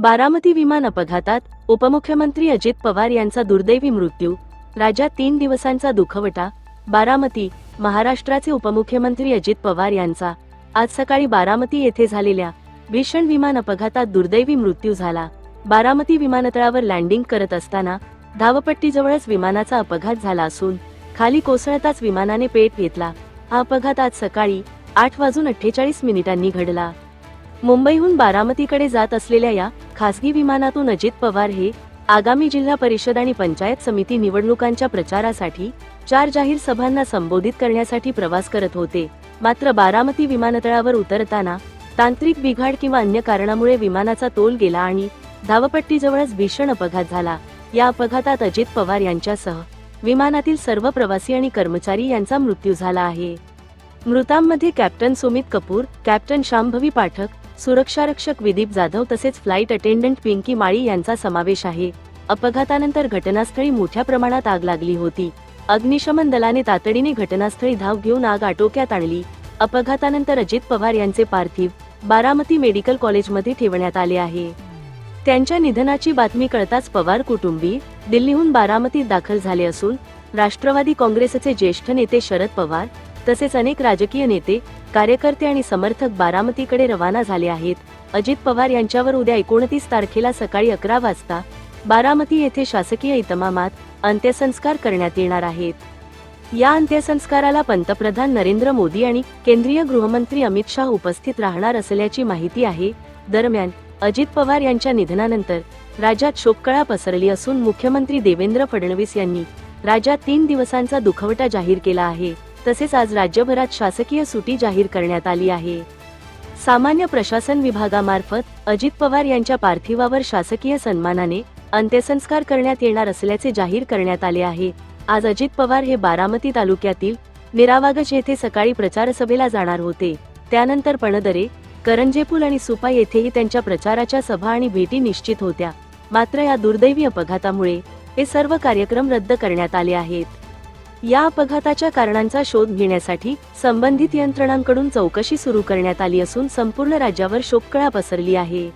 बारामती विमान अपघातात उपमुख्यमंत्री अजित पवार यांचा दुर्दैवी मृत्यू. राज्यात 3 दिवसांचा दुखवटा. बारामती. महाराष्ट्राचे उपमुख्यमंत्री अजित पवार यांचा आज सकाळी बारामती येथे झालेल्या भीषण विमान अपघातात दुर्दैवी मृत्यू झाला. बारामती विमानतळावर लँडिंग करत असताना धावपट्टीजवळच विमानाचा अपघात झाला असून खाली कोसळताच विमानाने पेट घेतला. हा अपघात आज सकाळी 8:48 घडला. मुंबईहून बारामतीकडे जात असलेल्या या खासगी विमानातून अजित पवार हे आगामी जिल्हा परिषद आणि पंचायत समिती निवडणुकांच्या प्रचारासाठी 4 जाहीर सभांना संबोधित करण्यासाठी प्रवास करत होते. मात्र बारामती विमानतळावर उतरताना तांत्रिक बिघाड किंवा अन्य कारणामुळे विमानाचा तोल गेला आणि धावपट्टीजवळच भीषण अपघात झाला. या अपघातात अजित पवार यांच्यासह विमानातील सर्व प्रवासी आणि कर्मचारी यांचा मृत्यू झाला आहे. मृतांमध्ये कॅप्टन सुमित कपूर, कॅप्टन शांभवी पाठक, सुरक्षारक्षक विदीप जाधव तसेच फ्लाईट अटेंडंट पिंकी माळी यांचा समावेश आहे. अपघातानंतर घटनास्थळी मोठ्या प्रमाणात आग लागली होती. अग्निशमन दलाने तातडीने घटनास्थळी धाव घेऊन आग आटोक्यात आणली. अपघातानंतर अजित पवार यांचे पार्थिव बारामती मेडिकल कॉलेजमध्ये ठेवण्यात आले आहे. त्यांच्या निधनाची बातमी कळताच पवार कुटुंबीय दिल्लीहून बारामतीत दाखल झाले असून राष्ट्रवादी काँग्रेसचे ज्येष्ठ नेते शरद पवार तसेच अनेक राजकीय नेते, कार्यकर्ते आणि समर्थक बारामतीकडे रवाना झाले आहेत. अजित पवार यांच्यावर उद्या 29 तारखेला सकाळी 11 वाजता बारामती येथे शासकीय इतमामात अंत्यसंस्कार करण्यात येणार आहेत. या अंत्यसंस्काराला पंतप्रधान नरेंद्र मोदी आणि केंद्रीय गृहमंत्री अमित शाह उपस्थित राहणार असल्याची माहिती आहे. दरम्यान अजित पवार यांच्या निधनानंतर राज्यात शोककळा पसरली असून मुख्यमंत्री देवेंद्र फडणवीस यांनी राज्यात 3 दिवसांचा दुखवटा जाहीर केला आहे. तसेच आज राज्यभरात शासकीय सुटी जाहीर करण्यात आली आहे. सामान्य प्रशासन विभागामार्फत अजित पवार यांच्या पार्थिवावर शासकीय सन्मानाने अंत्यसंस्कार करण्यात येणार असल्याचे जाहीर करण्यात आले आहे. आज अजित पवार हे बारामती तालुक्यातील निरावागज येथे सकाळी प्रचारसभेला जाणार होते. त्यानंतर पणदरे, करंजेपूल आणि सुपा येथेही त्यांच्या प्रचाराच्या सभा आणि भेटी निश्चित होत्या. मात्र या दुर्दैवी अपघातामुळे हे सर्व कार्यक्रम रद्द करण्यात आले आहेत. या अपघाताच्या कारणांचा शोध घेण्यासाठी संबंधित यंत्रणांकडून चौकशी सुरू करण्यात आली असून संपूर्ण राज्यावर शोककळा पसरली आहे.